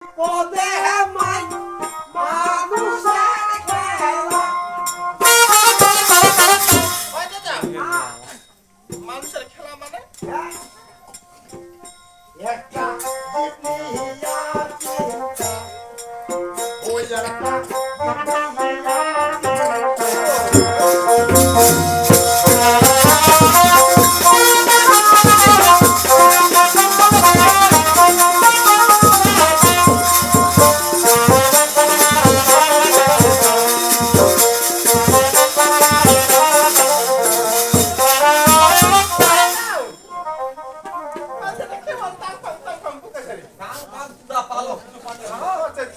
পদে মাই মানুষের খেলা। ওই দাদা, মানুষের খেলা মানে একটা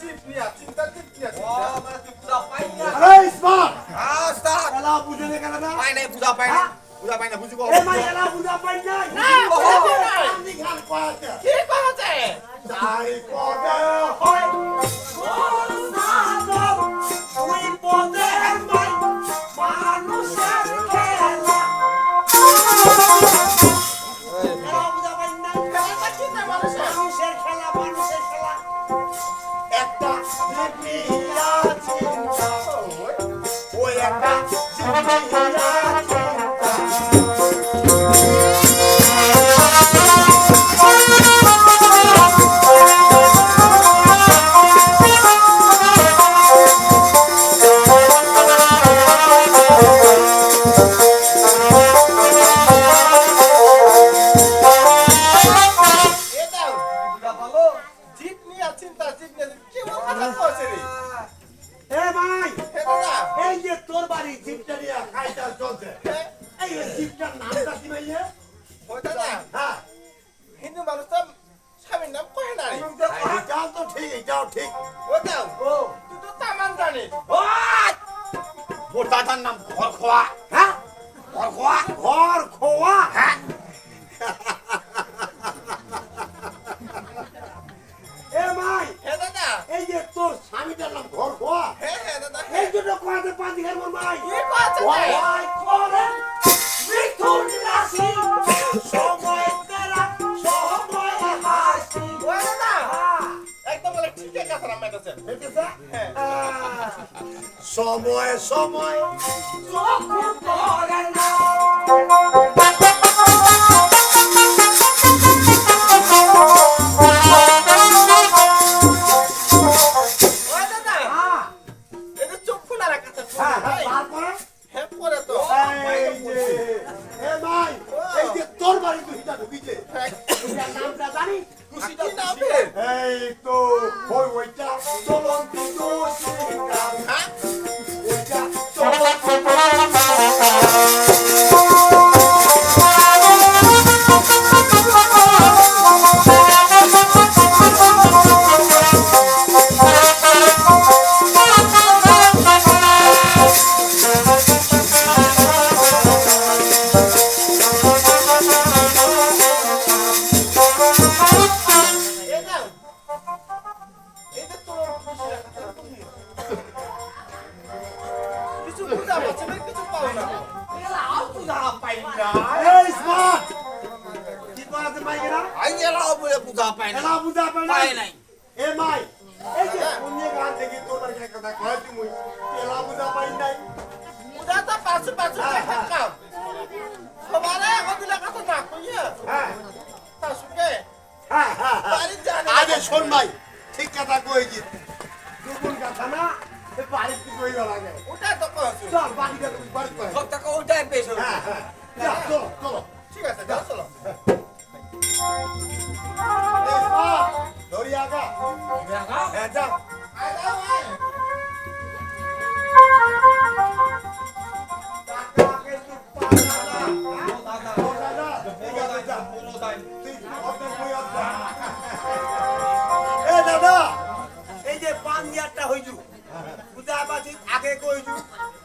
জিনিয়া চিন্তা, ওই একটা জিনিয়া সময় সময় তোর বাড়ি খুশিটা ঢুকিছে নামটা জানি খুশিটা এই তো ওইটা চলন্তি খুশিটা ওইটা শোন ভাই ঠিক কথা কইছি দুপুর কথা না বাড়িতে কই লাগে ওটা তো কইছি চল বাড়িতে তুই বাড়ি কই সব টাকা ওটাই বেশ হ্যাঁ হ্যাঁ যা চলো চলো ঠিক আছে যা চলো এই মা দড়ি আগা হ্যাঁ যা আগা ভাই টাকা কে তুই দাদা দাদা ঠিক আছে যা তুই ওটা কই আসা এ দাদা এই যে 5000টা হইজু পূজাবাজি আগে কইজু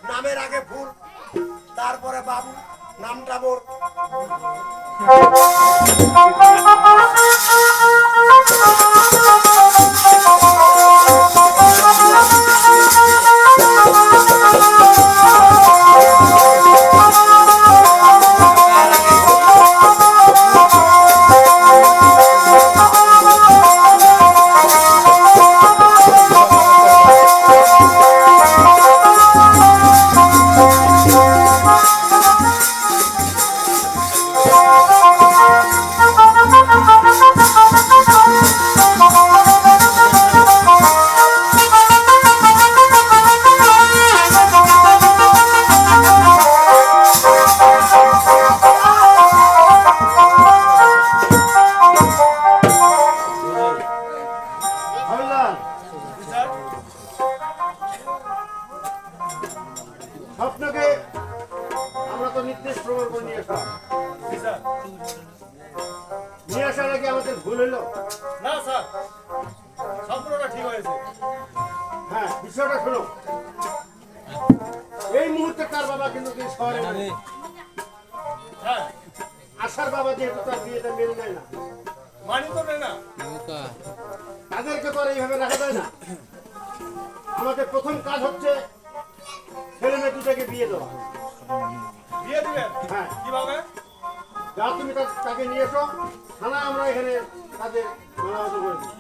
নামের আগে ফুল তারপরে বাবু নামটা মোর স্যার স্বপ্নকে আমরা তো নির্দেশ প্রমাণ করে নিয়ে আসা স্যার নিয়ে আসার আগে আমাদের ভুল হলো। না স্যার সম্পূর্ণটা ঠিক হয়েছে। হ্যাঁ, বিষয়টা শোনো। এই মুহূর্তে তার বাবা কিন্তু শহরে নেই। হ্যাঁ আশার বাবা যেহেতু তার বিয়েটা মেনে নেয় না, মানি তো নেই না। তাদেরকে তো আর এইভাবে রাখা যায় না। আমাদের প্রথম কাজ হচ্ছে ছেলে মেয়ে দুটাকে বিয়ে দেওয়া। বিয়ে দিবেন হ্যাঁ, কিভাবে? যা তুমি তাকে নিয়ে এসো থানা, আমরা এখানে তাদের মালামতো করে দিই।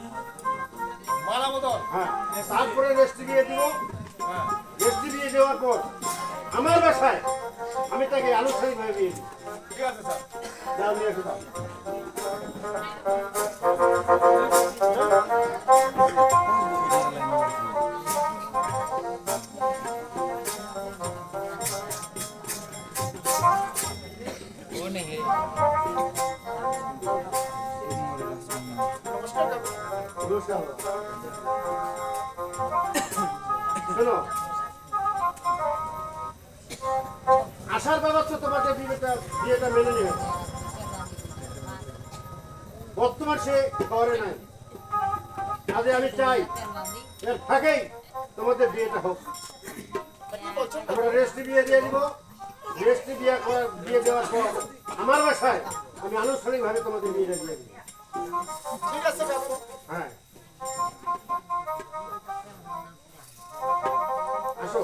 মালা মতন? হ্যাঁ, তারপরে রেস্ট্রি দিয়ে দিব। হ্যাঁ রেস্ট্রি দিয়ে দেওয়ার পর আমার বাসায় আমি তাকে আনুষ্ঠানিকভাবে বিয়ে দিই। ঠিক আছে স্যার। যাও নিয়ে এসো দাও। নমস্কার কাকু। নমস্কার। শোনো, আশার বাবা তো তোমাকে বিয়েটা মেনে নেবে। বর্তমান সে শহরে নাই, কাজে আমি চাই এর থাকেই তোমাদের বিয়েটা হোক। কি বলছেন? আমরা রেস্ট্রি বিয়ে দিয়ে দিব। রেস্ট্রি বিয়ে দেওয়ার পর আমার বাসায় আমি আনুষ্ঠানিকভাবে তোমাদের বিয়েটা দিয়ে দিব। ঠিক আছে কাকু। হ্যাঁ, আসো।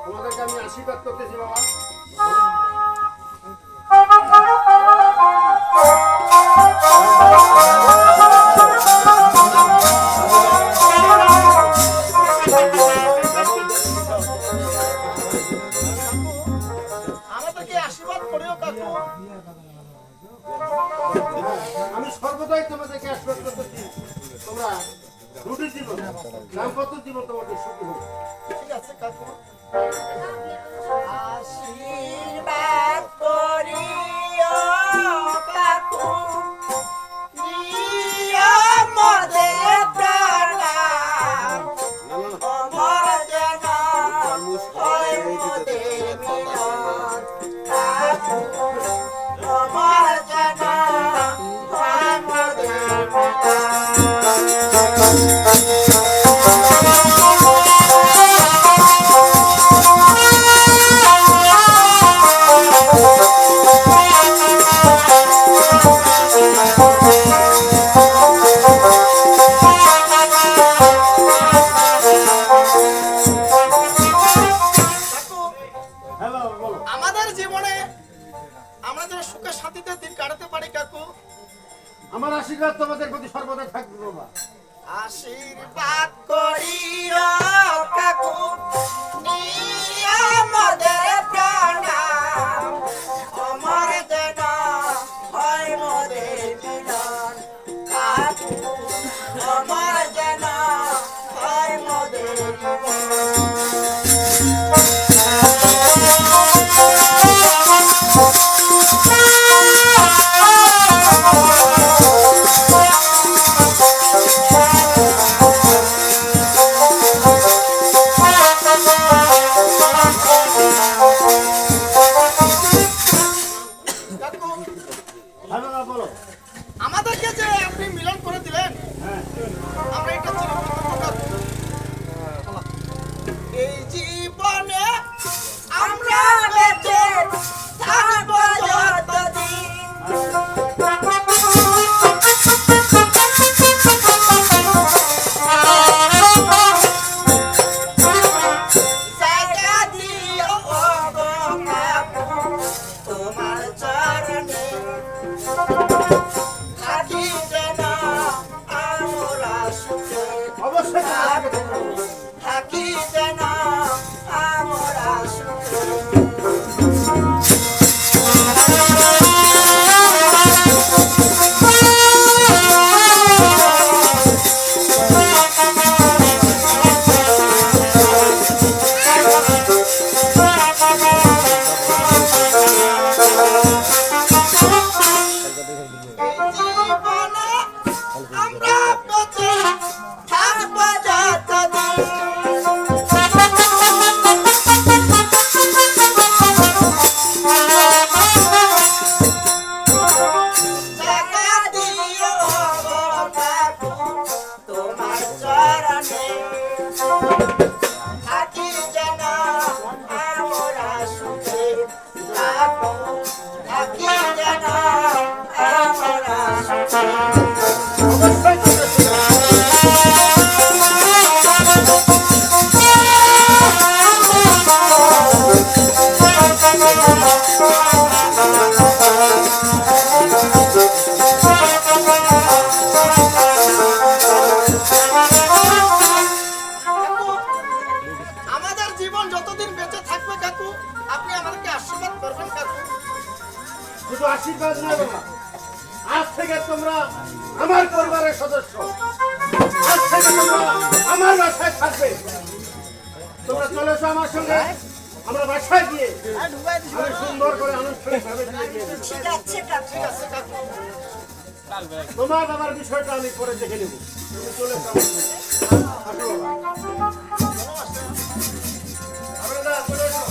তোমাদেরকে আমি আশীর্বাদ করতেছি বাবা। আমাদেরকে আশীর্বাদ করিও কাকু। আমি সর্বদাই তোমাদেরকে আশীর্বাদ করতেছি, তোমরা রুটি জীবন দাম্পত্য জীবন তোমাদের সুখী হোক। ঠিক আছে কাকু। আশীর্বাদ করিও কাকু, নিও মোদের প্রাণ, অমর যেন হয় মোদের মিলন। কাকু, অমর যেন হয় মোদের কাকু হ্যালো, বলো। আমাদের জীবনে আমরা যেন সুখে শান্তিতে দিন কাটাতে পারি কাকু। আমার আশীর্বাদ তোমাদের প্রতি সর্বদা থাকবে বাবা। আশীর্বাদ করিও কাকু, নিও মোদের প্রাণ, অমর যেন হয় মোদের মিলন। কাকু, অমর যেন হয় মোদের শুধু আশীর্বাদ নেবে না, আজ থেকে তোমরা আমার পরিবারের সদস্য, আজ থেকে তোমরা আমার বাসায় থাকবে। তোমরা চলে এসো আমার সঙ্গে, আমরা বাসায় গিয়ে আমি সুন্দর করে আনুষ্ঠানিকভাবে বিয়ে দিয়ে দেব। ঠিক আছে কাকু। তোমার বাবার বিষয়টা আমি পরে দেখে নেব। তুমি চলে এসো আমার সঙ্গে। আসো বাবা। আমরা দা, চলে এসো।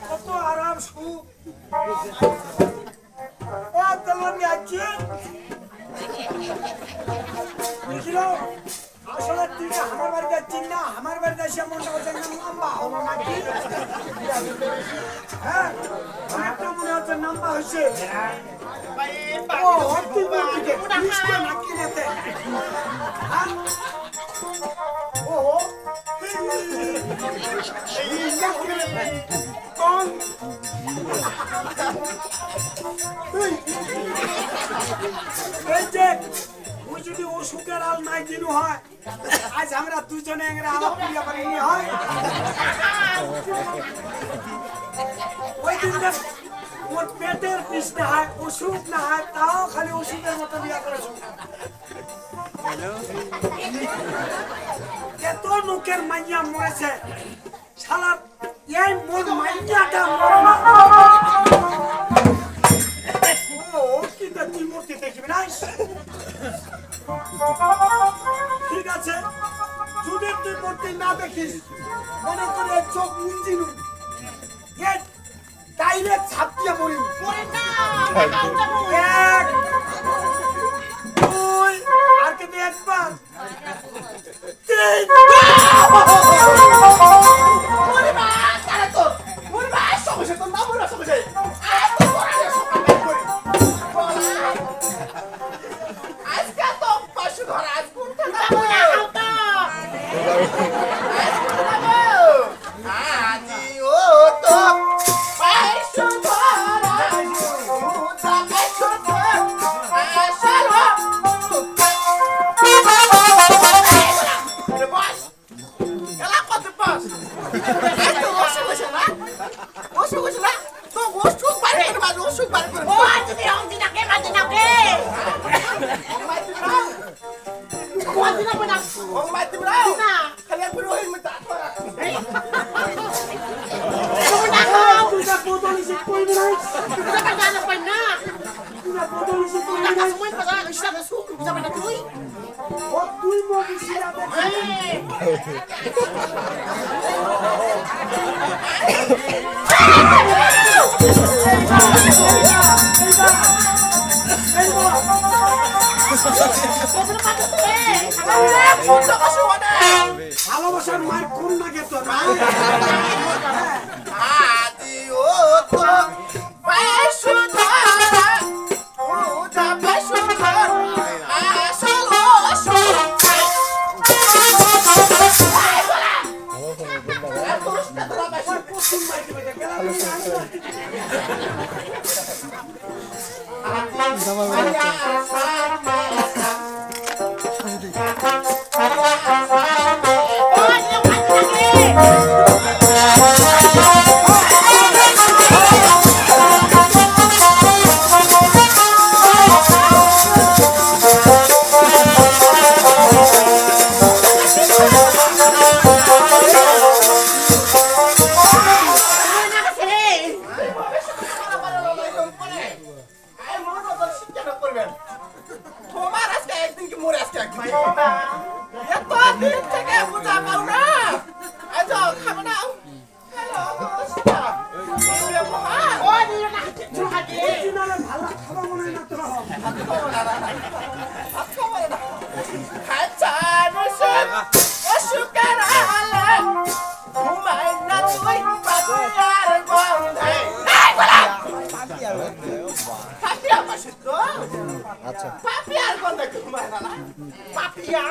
কত আরাম সুখ আসলে তুই আমার বাড়ি যাচ্ছিস না, আমার বাড়ি যাচ্ছি মনে হচ্ছে নাম্বা আমার মাটি। হ্যাঁ একটা মনে হচ্ছে নাম্বা হয়েছে। ও তুই বলছিস নাকি নেতে ও কোন এই যে ওই যদি অসুখের আল নাই দিন হয়, আজ আমরা দুজনে আমার প্রিয় বাড়ি হয়। ওই দিনটা ওর পেটের পিস না হয়, অসুখ না হয়, তাও খালি অসুখের মতো বিয়া করেছ। এত লোকের মাইয়া মরেছে, শালার এই মোর মাইয়াটা মরে না। তুই মূর্তি দেখবি না? ঠিক আছে, যদি তুই মূর্তি না দেখিস, মনে করে চোখ মুঞ্জিনু ডাইরেক্ট ছাপ দিয়ে মরি। এক দুই আর কে একবার তিন। ভালোবাসার মায়ের কোন না গেত না Oh, আচ্ছা পাপিয়ার গন্ধে ঘুমায় না পাপিয়া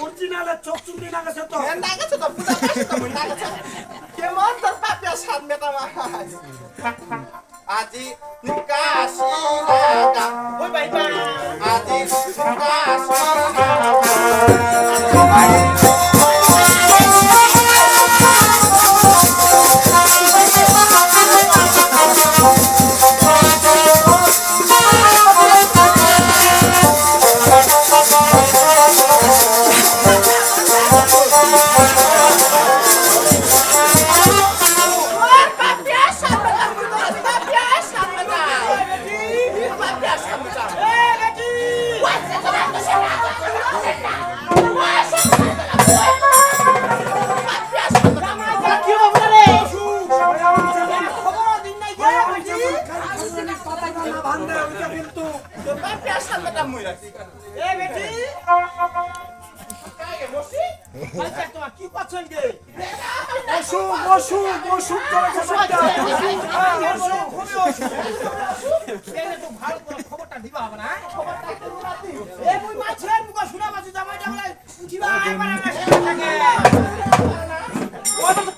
অরিজিনালের চোখ চুন্ডি না গেছে তো কেমন তোর পাপিয়া স্বাদ মেটাবা আজি নিকাশি লাগা ওই বাইবা আজি নিকাশি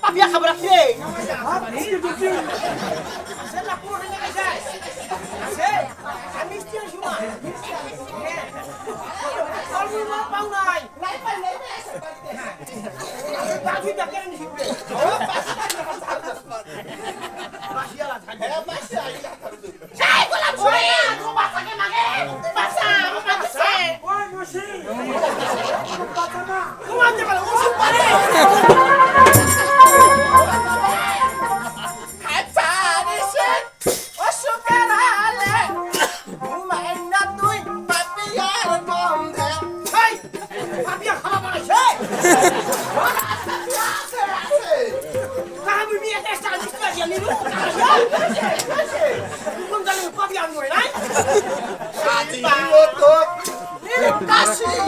পাপিয়া খাবার আছে Kasih